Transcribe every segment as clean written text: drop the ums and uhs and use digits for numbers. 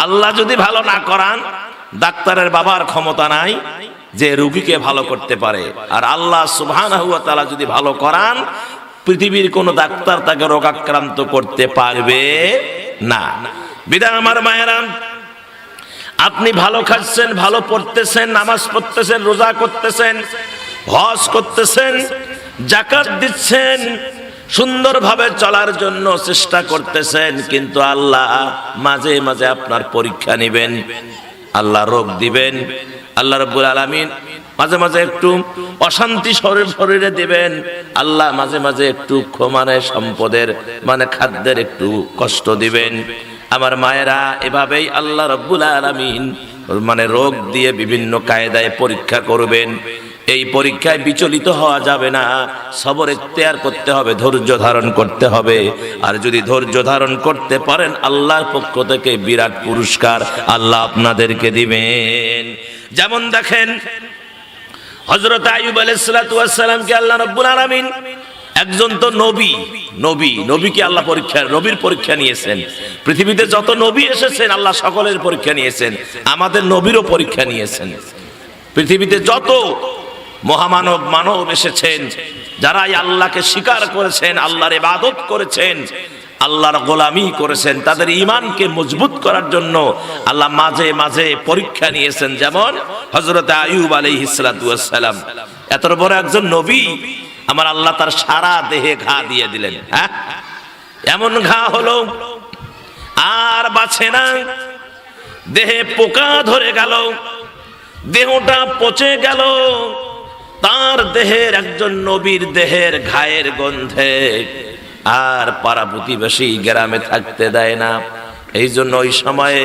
আল্লাহ যদি ভালো না করান, ডাক্তারের বাবার ক্ষমতা নাই যে রোগীকে ভালো করতে পারে। আর আল্লাহ সুবহানাহু ওয়া তাআলা যদি ভালো করান, পৃথিবীর কোন ডাক্তার তাকে রোগাক্রান্ত করতে পারবে না। বিধান আমার মায়েরা, আপনি ভালো খাচ্ছেন, ভালো পড়তেছেন, নামাজ পড়তেছেন, রোজা করতেছেন, হজ করতেছেন, যাকাত দিচ্ছেন, সুন্দরভাবে চলার জন্য চেষ্টা করতেছেন, কিন্তু আল্লাহ মাঝে মাঝে আপনার পরীক্ষা নেবেন, আল্লাহ রোগ দিবেন। আল্লাহ রাব্বুল আলামিন মাঝে মাঝে একটু অশান্তি শরীরে দিবেন। আল্লাহ মাঝে মাঝে একটু সম্পদের খাদ্যের একটু কষ্ট দিবেন। আমার মায়েরা, এভাবেই আল্লাহ রাব্বুল আলামিন রোগ দিয়ে বিভিন্ন কায়দায় পরীক্ষা করবেন। এই পরীক্ষায় বিচলিত হওয়া যাবে না, সবর ইখতিয়ার করতে হবে, ধৈর্য ধারণ করতে হবে। আর যদি ধৈর্য ধারণ করতে পারেন, আল্লাহর পক্ষ থেকে বিরাট পুরস্কার আল্লাহ আপনাদেরকে দিবেন। যেমন দেখেন, হযরত আইয়ুব আলাইহিস সালাতু ওয়াস সালামকে আল্লাহ রাব্বুল আলামিন, একজন তো নবীকে আল্লাহ নবীর পরীক্ষা নিয়েছেন। পৃথিবীতে যত নবী এসেছেন আল্লাহ সকলের পরীক্ষা নিয়েছেন, আমাদের নবীরও পরীক্ষা নিয়েছেন। পৃথিবীতে যত মানব এসেছেন, যারা আল্লাহকে স্বীকার করেছেন, আল্লাহর ইবাদত করেছেন, আল্লাহর গোলামি করেছেন, তাদের ঈমানকে মজবুত করার জন্য আল্লাহ মাঝে মাঝে পরীক্ষা নিয়েছেন। যেমন হযরত আইয়ুব আলাইহিস সালাতু ওয়াস সালাম, এত বড় একজন নবী, আমার আল্লাহ তার সারা দেহে ঘা দিয়ে দিলেন। হ্যাঁ, এমন ঘা হলো আর বাঁচে না, দেহে পোকা ধরে গেল, দেহটা পচে গেল। তার দেহের, একজন নবীর দেহের ঘায়ের গন্ধে আর পাড়া প্রতিবেশী গ্রামে থাকতে দেয় না। এই জন্য ওই সময়ে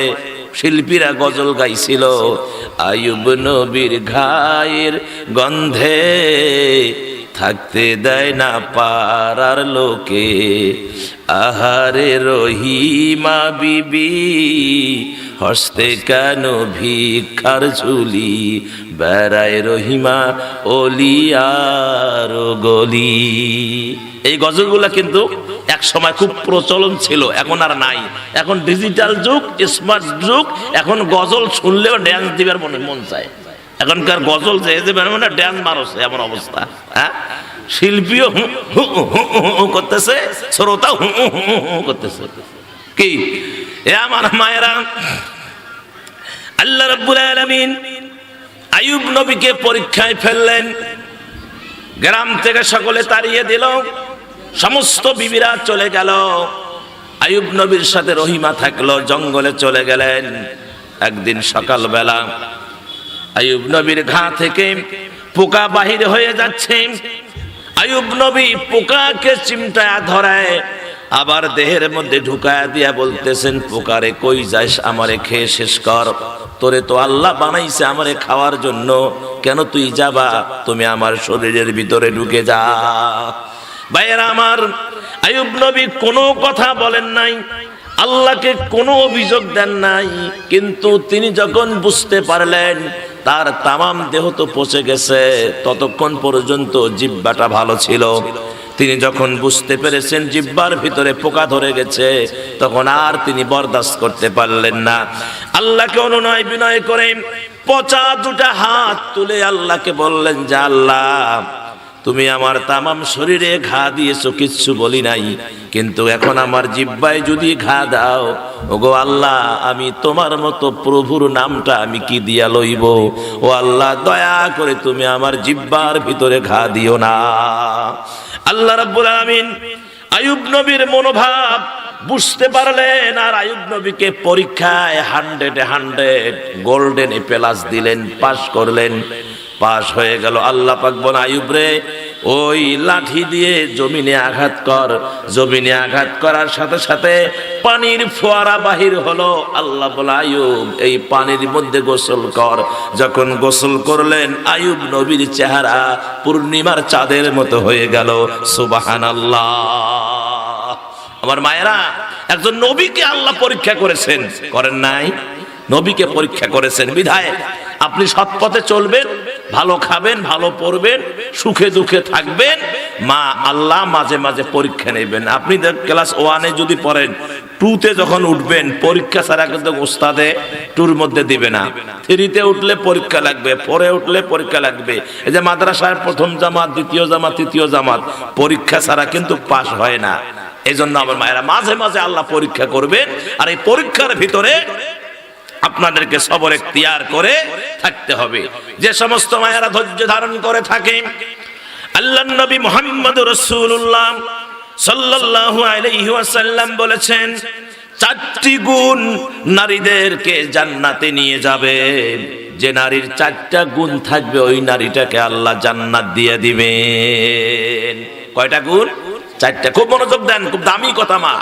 শিল্পীরা গজল গাইছিল, আইয়ুব নবীর ঘায়ের গন্ধে থাকতে দেয় না পাড়ার লোকে, আহারে রহিমা বিবি হস্তে কেন ভিক্ষার ঝুলি, বেড়ায় রহিমা অলিয়ার গলি। এই গজলগুলা কিন্তু এক সময় খুব প্রচলন ছিল, এখন আর নাই। এখন ডিজিটাল যুগ, স্মার্ট যুগ, এখন গজল শুনলেও ড্যান্স দিবার মন চায়। এখনকার গজল যে ড্যান্স মারছে, এমন অবস্থা। হ্যাঁ, শিল্পীও করতেছে, শ্রোতাও করতেছে। কি এ আমার মায়েরা, আল্লাহ রাব্বুল আলামিন আইয়ুব নবীকে পরীক্ষায় ফেললেন। গ্রাম থেকে সকলে তাড়িয়ে দিল, সমস্ত বিবিরা চলে গেল। আইয়ুব নবীর সাথে রহিমা থাকলো, জঙ্গলে চলে গেলেন। একদিন সকালবেলা আইয়ুব নবীর ঘা থেকে পোকা বাহির হয়ে যাচ্ছে। আইয়ুব নবী পোকাকে চিমটায় ধরায়, আবার দেহের মধ্যে ঢুকায় দিয়া বলতেছেন, পোকারে কই যাস, আমারে খেয়ে শেষ কর। তোরে তো আল্লাহ বানাইছে আমারে খাওয়ার জন্য, কেন তুই যাবা? তুমি আমার শরীরের ভিতরে ঢুকে যা। ভাইয়েরা আমার, আইয়ুব নবী কোনো কথা বলেন নাই, আল্লাহকে কোনো অভিযোগ দেন নাই। কিন্তু তিনি যখন বুঝতে পারলেন তার তামাম দেহ তো পচে গেছে, ততক্ষণ পর্যন্ত জিহ্বাটা ভালো ছিল। তিনি যখন বুঝতে পেরেছেন জিহ্বার ভিতরে পোকা ধরে গেছে, তখন আর তিনি বরদাস্ত করতে পারলেন না। আল্লাহকে অনুনয় বিনয় করে পচা দুটা হাত তুলে আল্লাহকে বললেন যে, আল্লাহ তুমি আমার তামাম শরীরে ঘা দিয়েছো, কিচ্ছু বলি নাই, কিন্তু এখন আমার জিহ্বায় যদি ঘা দাও, ওগো আল্লাহ, আমি তোমার মতো প্রভুর নামটা আমি কি দিয়া লইব? ও আল্লাহ, দয়া করে তুমি আমার জিহ্বার ভিতরে ঘা দিও না। আল্লাহ রাব্বুল আলামিন আইয়ুব নবীর মনোভাব বুঝতে পারলেন, আর আইয়ুব নবীকে পরীক্ষায় 100 গোল্ডেন প্লাস দিলেন, পাস করলেন। পাশ হয়ে গেল। আল্লাহ পাক বলেন, আইয়ুব রে, ওই লাঠি দিয়ে জমিনে আঘাত কর। জমিনে আঘাত করার সাথে সাথে পানির ফোয়ারা বাহির হলো। আল্লাহ বলে, আইয়ুব এই পানির মধ্যে গোসল কর। যখন গোসল করলেন, আইয়ুব নবীর চেহারা পূর্ণিমার চাঁদের মতো হয়ে গেল। সুবহানাল্লাহ। আমার মায়েরা, একজন নবীকে আল্লাহ পরীক্ষা করেছেন, করেন নাই? নবীকে পরীক্ষা করেছেন বিধায় আপনি সৎ পথে চলবেন, ভালো খাবেন, ভালো পড়বেন, সুখে দুঃখে থাকবেন। মা আল্লাহ মাঝে মাঝে পরীক্ষা নেবেন। আপনি ক্লাস 1-এ যদি পড়েন, টুতে যখন উঠবেন পরীক্ষা ছাড়া কিন্তু ওস্তাদে টুর মধ্যে দিবে না। থ্রিতে উঠলে পরীক্ষা লাগবে, ফোরে উঠলে পরীক্ষা লাগবে। এই যে মাদ্রাসার প্রথম জামাত, দ্বিতীয় জামাত, তৃতীয় জামাত, পরীক্ষা ছাড়া কিন্তু পাস হয় না। এই জন্য আমার মায়েরা মাঝে মাঝে আল্লাহ পরীক্ষা করবেন, আর এই পরীক্ষার ভিতরে আপনাদেরকে সবর এখতিয়ার করে থাকতে হবে। যে সমস্ত মায়েরা ধৈর্য ধারণ করে থাকে, আল্লাহর নবী মুহাম্মদুর রাসূলুল্লাহ সাল্লাল্লাহু আলাইহি ওয়াসাল্লাম বলেছেন, 4টি গুণ নারীদেরকে জান্নাতে নিয়ে যাবে। যে নারীর 4টা গুণ থাকবে ওই নারীটাকে আল্লাহ জান্নাত দিয়ে দিবেন। কয়টা গুণ? 4টা। খুব মনোযোগ দেন, খুব দামি কথা মা,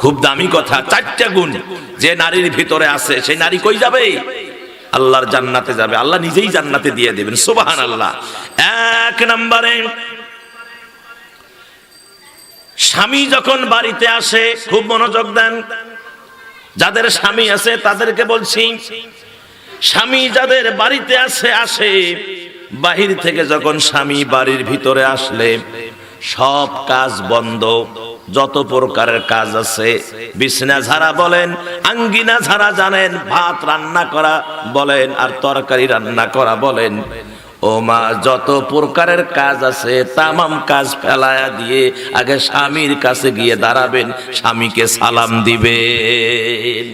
খুব দামি কথা। 4টা গুণ যে নারীর ভিতরে আছে সেই নারী কই যাবে? আল্লাহর জান্নাতে যাবে। আল্লাহ নিজেই জান্নাতে দিয়ে দিবেন। সুবহানাল্লাহ। 1 নম্বরে, স্বামী যখন বাড়িতে আসে, খুব মনোযোগ দেন, যাদের স্বামী আছে তাদেরকে বলছি, স্বামী যাদের বাড়িতে আসে বাহির থেকে যখন স্বামী বাড়ির ভিতরে আসলে সব কাজ বন্ধ, যত প্রকারের কাজ আছে, বিছনা ঝাড়া বলেন, আঙ্গিনা ঝাড়া জানেন, ভাত রান্না করা বলেন, আর তরকারি রান্না করা বলেন, ও মা যত প্রকারের কাজ আছে তামাম কাজ ফেলায়া দিয়ে আগে স্বামীর কাছে গিয়ে দাঁড়াবেন, স্বামীকে সালাম দিবেন।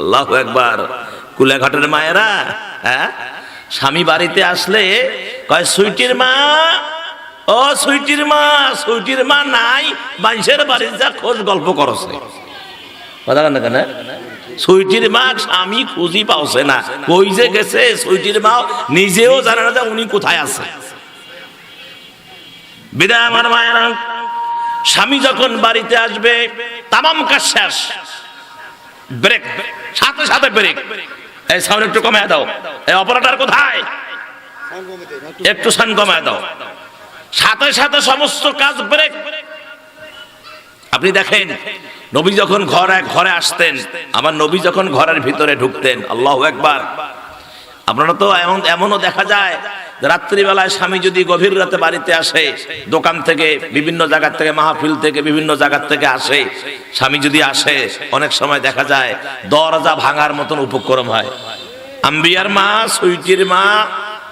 আল্লাহু আকবার। কুলাঘাটের মায়েরা, হ্যাঁ, স্বামী বাড়িতে আসলে কয়, সুইটির মা, ও সুইটির মা, সুইটির মা নাই, মানুষের বাড়িতে যা খোঁজ গল্প করছে। কথা কেন কেন? সুইটির মা স্বামী খুঁজি পাওছে না, কই যে গেছে সুইটির মা নিজেও জানে না যে উনি কোথায় আছে। বিদায় আমার মায়েরা, স্বামী যখন বাড়িতে আসবে তামাম কাজ শেষ, ব্রেক, সাথে সাথে ব্রেক। এই সাউন্ড একটু কমায় দাও, এই অপারেটর কোথায়, একটু সাউন্ড কমায় দাও। সাথে সাথে সমস্ত কাজ ব্রেক। আপনি দেখেন নবী যখন ঘরে আসতেন, আমার নবী যখন ঘরের ভিতরে ঢুকতেন, আল্লাহু আকবার, আপনারা তো এমনও দেখা যায় রাত্রিবেলায় স্বামী যদি গভীর রাতে বাড়িতে আসে, দোকান থেকে, বিভিন্ন জায়গা থেকে, মাহফিল থেকে, বিভিন্ন জায়গা থেকে আসে, স্বামী যদি আসে, অনেক সময় দেখা যায় দরজা ভাঙার মতন উপক্রম হয়। আম্বিয়ার মা, সুইটির মা,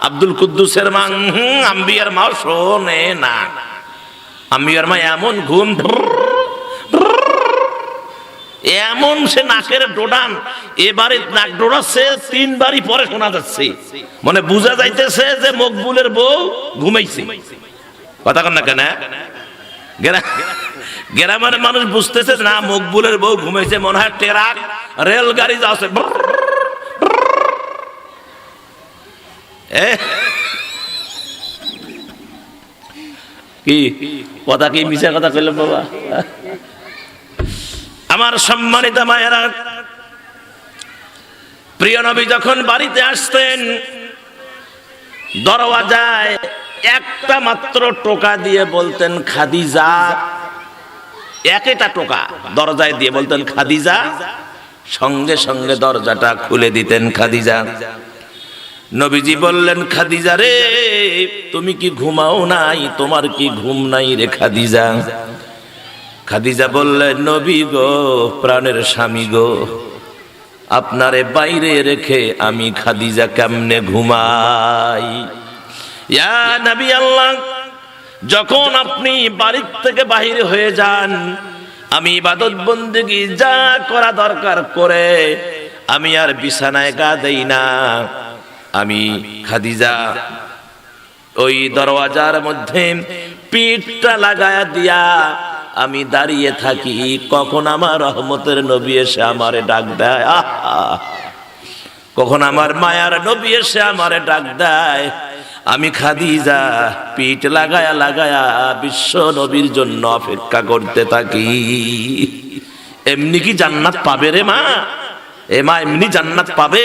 আব্দুল কুদ্দুসের মা, আম্বিয়ার মা শোনে না। আম্বিয়ার মা এমন ঘুম, এমন সে নাকের ডোডান, এবারে নাক ডোড়াচ্ছে 3 বারই পরে শোনা যাচ্ছে, মানে বোঝা যাইতেছে যে মকবুলের বউ ঘুমাইছে। কথা কন না কেন? গ্রামের মানুষ বুঝতেছে না মকবুলের বউ ঘুমাইছে, মনে হয় ট্রাক রেলগাড়ি যাচ্ছে। কি কথা, কি মিছা কথা কইলাম বাবা? আমার সম্মানিত মায়েরা, প্রিয় নবী যখন বাড়িতে আসতেন দরওয়াজায় একটা মাত্র টোকা দিয়ে বলতেন খাদিজা। একটা টোকা দরজায় দিয়ে বলতেন খাদিজা, সঙ্গে সঙ্গে দরজাটা খুলে দিতেন খাদিজা। নবীজি বললেন, খাদিজা রে, তুমি কি ঘুমাও নাই? তোমার কি ঘুম নাই রে খাদিজা? খাদিজা বললেন, নবী গো, প্রাণের স্বামী গো, আপনারে বাইরে রেখে আমি খাদিজা কেমনে ঘুমাই? ইয়া নবী আল্লাহ, যখন আপনি বাড়ি থেকে বাহির হয়ে যান, আমি ইবাদত বন্দেগী যা করা দরকার করে আমি আর বিছানায় গা দেই না। আমি খাদিজা ওই দরওয়াজার মধ্যে পিঠটা লাগায়া দিয়া আমি দাঁড়িয়ে থাকি, কখন আমার রহমতের নবী এসে আমারে ডাক দেয়, কখন আমার মায়ার নবী এসে আমারে ডাক দেয়। আমি খাদিজা পিঠ লাগায়া লাগায়া বিশ্ব নবীর জন্য অপেক্ষা করতে থাকি। এমনি কি জান্নাত পাবে রে মা? এ মা এমনি জান্নাত পাবে?